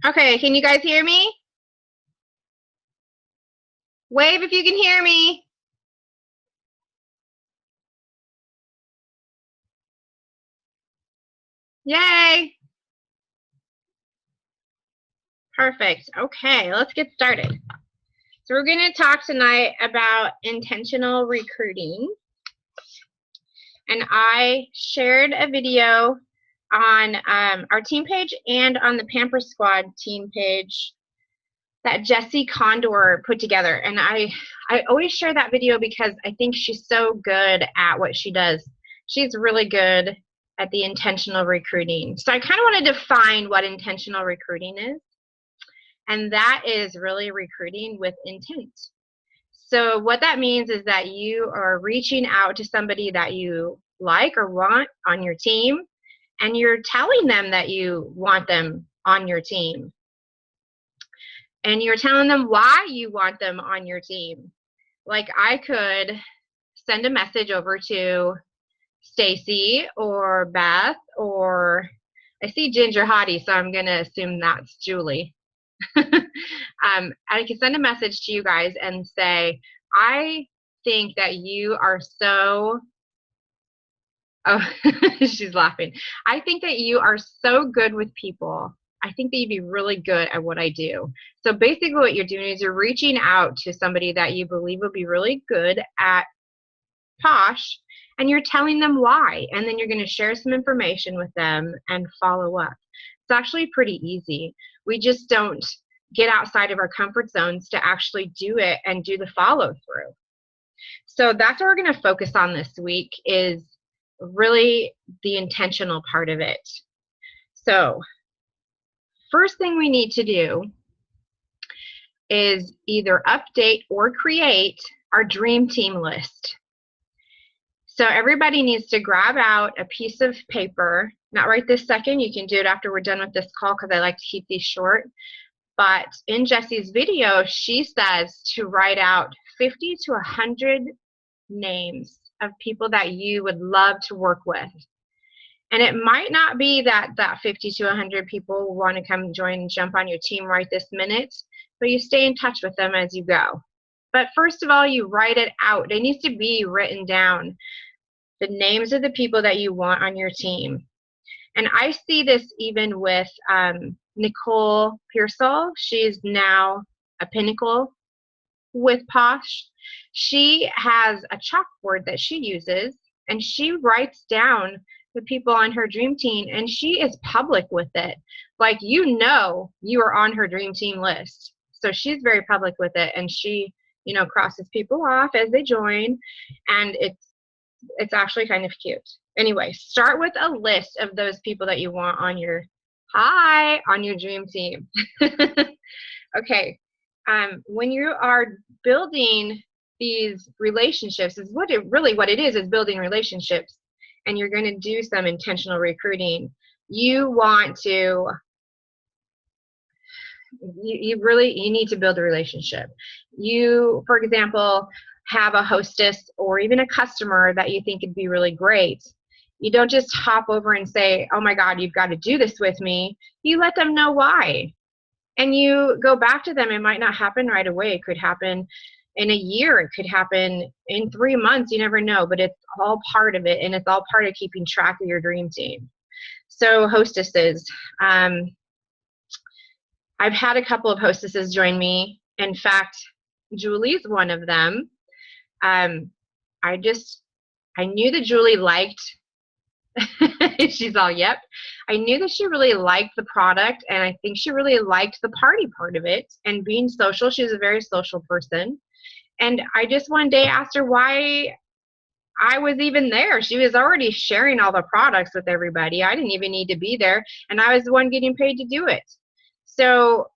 Okay, can you guys hear me? Wave if you can hear me. Yay! Perfect. Okay, let's get started. So we're going to talk tonight about intentional recruiting. And I shared a video on our team page and on the Pamper Squad team page that Jessie Condor put together. And I always share that video because I think she's so good at what she does. She's really good at the intentional recruiting. So I kind of want to define what intentional recruiting is. And that is really recruiting with intent. So what that means is that you are reaching out to somebody that you like or want on your team, and you're telling them that you want them on your team. And you're telling them why you want them on your team. Like I could send a message over to Stacy or Beth, or I see Ginger Hottie, so I'm going to assume that's Julie. I can send a message to you guys and say, I think that you are so, oh, she's laughing. I think that you are so good with people. I think that you'd be really good at what I do. So basically what you're doing is you're reaching out to somebody that you believe will be really good at Posh, and you're telling them why, and then you're going to share some information with them and follow up. It's actually pretty easy. We just don't get outside of our comfort zones to actually do it and do the follow through. So that's what we're going to focus on this week, is really the intentional part of it. So first thing we need to do is either update or create our dream team list. So everybody needs to grab out a piece of paper, not right this second, you can do it after we're done with this call because I like to keep these short. But in Jessie's video, she says to write out 50 to 100 names of people that you would love to work with. And it might not be that 50 to 100 people want to come join and jump on your team right this minute, but you stay in touch with them as you go. But first of all, you write it out. It needs to be written down, the names of the people that you want on your team. And I see this even with Nicole Pearsall. She's now a Pinnacle with Posh. She has a chalkboard that she uses, and she writes down the people on her dream team, and she is public with it. Like, you know, you are on her dream team list. So she's very public with it, and she, you know, crosses people off as they join, and it's actually kind of cute. Anyway, start with a list of those people that you want on your dream team. Okay, when you are building these relationships, is what it is building relationships, and you're going to do some intentional recruiting. You want to, you need to build a relationship. You, for example, have a hostess or even a customer that you think would be really great. You don't just hop over and say, oh my God, you've got to do this with me. You let them know why. And you go back to them. It might not happen right away. It could happen in a year. It could happen in 3 months. You never know, but it's all part of it. And it's all part of keeping track of your dream team. So hostesses, I've had a couple of hostesses join me. In fact, Julie's one of them. I knew that Julie liked, she's all, yep. I knew that she really liked the product, and I think she really liked the party part of it and being social. She's a very social person. And I just one day asked her why I was even there. She was already sharing all the products with everybody. I didn't even need to be there, and I was the one getting paid to do it. So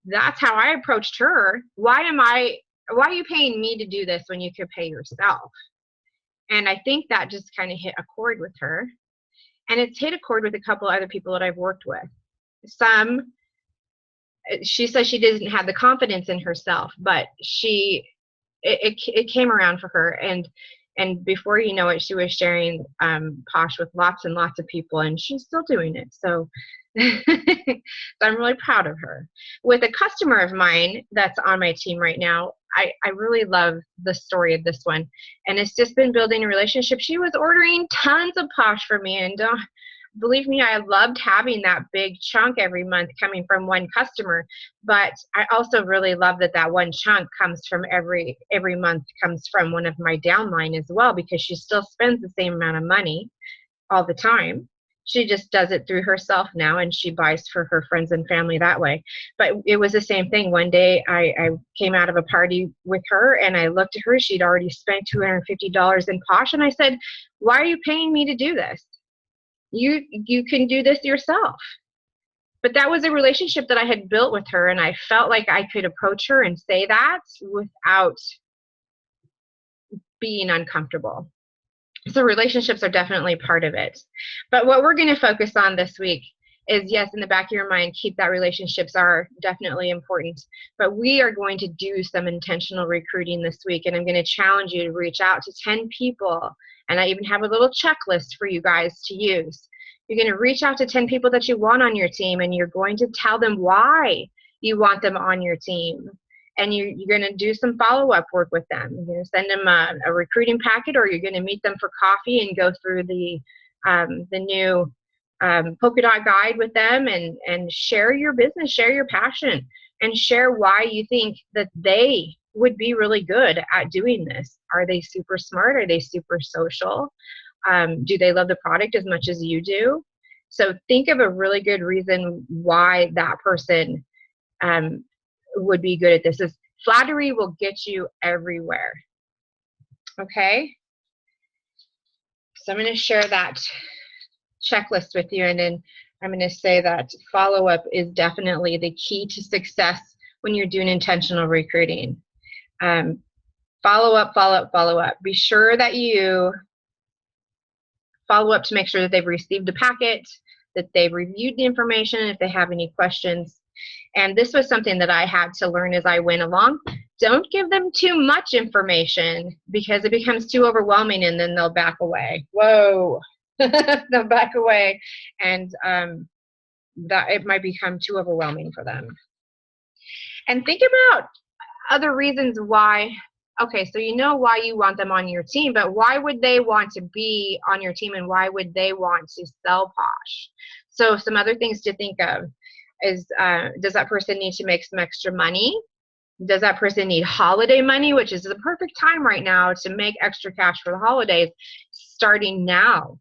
that's how I approached her. Why are you paying me to do this when you could pay yourself? And I think that just kind of hit a chord with her. And it's hit a chord with a couple other people that I've worked with. She says she didn't have the confidence in herself, but it came around for her. And And before you know it, she was sharing Posh with lots and lots of people, and she's still doing it. So, so I'm really proud of her. With a customer of mine that's on my team right now, I really love the story of this one. And it's just been building a relationship. She was ordering tons of Posh for me, and believe me, I loved having that big chunk every month coming from one customer, but I also really love that that one chunk comes from every month comes from one of my downline as well, because she still spends the same amount of money all the time. She just does it through herself now, and she buys for her friends and family that way. But it was the same thing. One day I came out of a party with her, and I looked at her. She'd already spent $250 in Posh, and I said, "Why are you paying me to do this? You can do this yourself." But that was a relationship that I had built with her, and I felt like I could approach her and say that without being uncomfortable. So relationships are definitely part of it. But what we're going to focus on this week is, yes, in the back of your mind, keep that relationships are definitely important. But we are going to do some intentional recruiting this week, and I'm going to challenge you to reach out to 10 people. And I even have a little checklist for you guys to use. You're going to reach out to 10 people that you want on your team, and you're going to tell them why you want them on your team. And you're going to do some follow-up work with them. You're going to send them a recruiting packet, or you're going to meet them for coffee and go through the new polka dot guide with them, and share your business, share your passion, and share why you think that they would be really good at doing this. Are they super smart? Are they super social? Do they love the product as much as you do? So think of a really good reason why that person would be good at this. Is flattery will get you everywhere. Okay? So I'm going to share that checklist with you, and then I'm going to say that follow-up is definitely the key to success when you're doing intentional recruiting. Follow up, follow up, follow up. Be sure that you follow up to make sure that they've received the packet, that they've reviewed the information, if they have any questions. And this was something that I had to learn as I went along. Don't give them too much information, because it becomes too overwhelming, and then they'll back away. Whoa. They'll back away, and that it might become too overwhelming for them. And think about other reasons why. Okay, so you know why you want them on your team, but why would they want to be on your team, and why would they want to sell Posh? So some other things to think of is, does that person need to make some extra money? Does that person need holiday money, which is the perfect time right now to make extra cash for the holidays, starting now?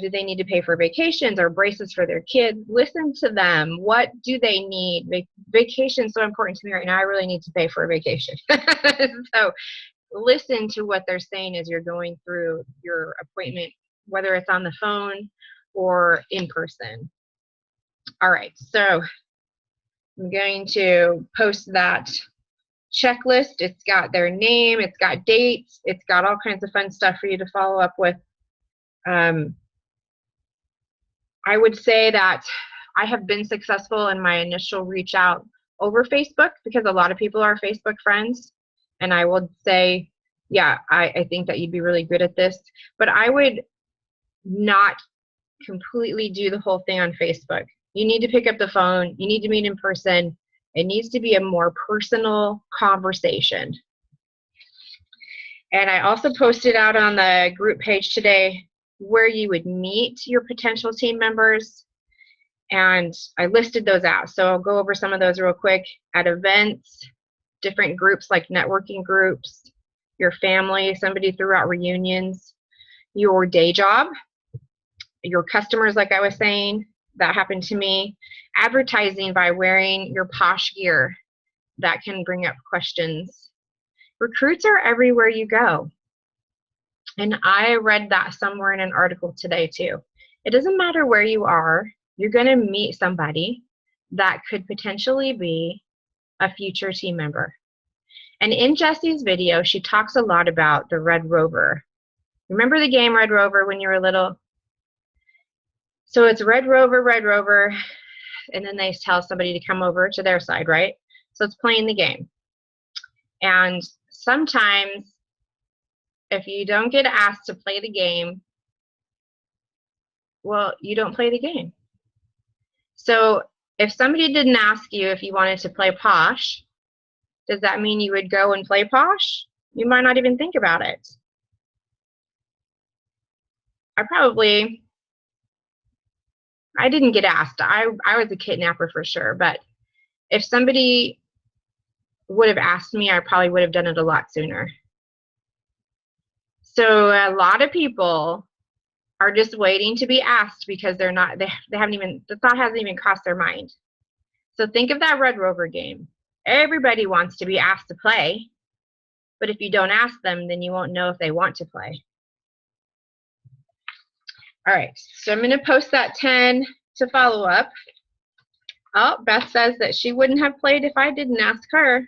Do they need to pay for vacations or braces for their kids? Listen to them. What do they need? Vacation is so important to me right now. I really need to pay for a vacation. So listen to what they're saying as you're going through your appointment, whether it's on the phone or in person. All right, so I'm going to post that checklist. It's got their name, it's got dates, it's got all kinds of fun stuff for you to follow up with. I would say that I have been successful in my initial reach out over Facebook, because a lot of people are Facebook friends. And I would say, yeah, I think that you'd be really good at this. But I would not completely do the whole thing on Facebook. You need to pick up the phone. You need to meet in person. It needs to be a more personal conversation. And I also posted out on the group page today where you would meet your potential team members, and I listed those out. So I'll go over some of those real quick. At events, different groups like networking groups, your family, somebody threw out reunions, your day job, your customers, like I was saying, that happened to me. Advertising by wearing your Posh gear, that can bring up questions. Recruits are everywhere you go. And I read that somewhere in an article today too. It doesn't matter where you are, you're going to meet somebody that could potentially be a future team member. And in Jessie's video, she talks a lot about the Red Rover. Remember the game Red Rover when you were little? So it's Red Rover, and then they tell somebody to come over to their side, right? So it's playing the game. And sometimes if you don't get asked to play the game, well, you don't play the game. So if somebody didn't ask you if you wanted to play Posh, does that mean you would go and play Posh? You might not even think about it. I didn't get asked. I was a kidnapper for sure, but if somebody would have asked me, I probably would have done it a lot sooner. So a lot of people are just waiting to be asked because they haven't even, the thought hasn't even crossed their mind. So think of that Red Rover game. Everybody wants to be asked to play, but if you don't ask them, then you won't know if they want to play. All right, so I'm going to post that 10 to follow up. Oh, Beth says that she wouldn't have played if I didn't ask her.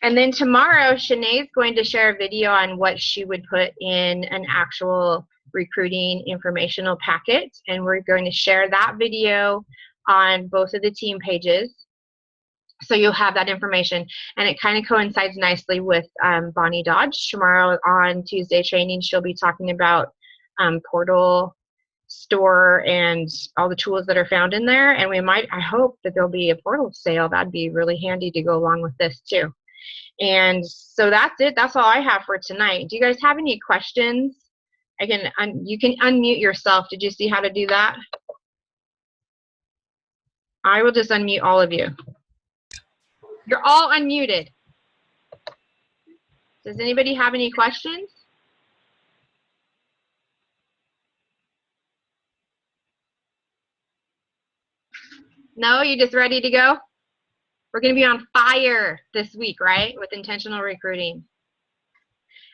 And then tomorrow, Shanae's going to share a video on what she would put in an actual recruiting informational packet, and we're going to share that video on both of the team pages. So you'll have that information, and it kind of coincides nicely with Bonnie Dodge. Tomorrow on Tuesday training, she'll be talking about portal store and all the tools that are found in there, and I hope that there'll be a portal sale. That'd be really handy to go along with this too. And so that's it. That's all I have for tonight. Do you guys have any questions? You can unmute yourself. Did you see how to do that? I will just unmute all of you. You're all unmuted. Does anybody have any questions? No, you just ready to go? We're going to be on fire this week, right, with intentional recruiting.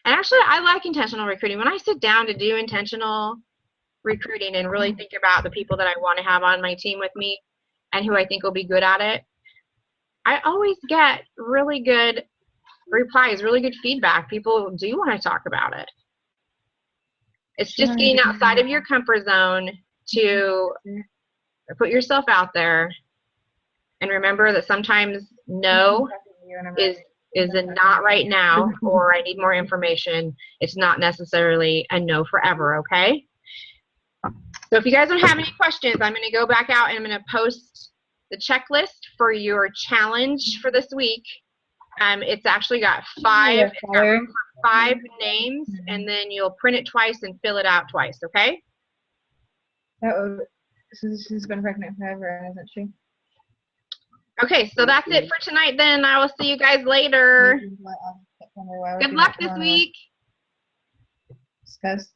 And actually, I like intentional recruiting. When I sit down to do intentional recruiting and really think about the people that I want to have on my team with me and who I think will be good at it, I always get really good replies, really good feedback. People do want to talk about it. It's just getting outside of your comfort zone to put yourself out there, and remember that sometimes no is a not right now, or I need more information. It's not necessarily a no forever, okay? So if you guys don't have any questions, I'm going to go back out and I'm going to post the checklist for your challenge for this week. It's actually got five names, and then you'll print it twice and fill it out twice, okay? She's been pregnant forever, hasn't she? Okay, so that's it for tonight then. I will see you guys later. Good luck this week. Discuss.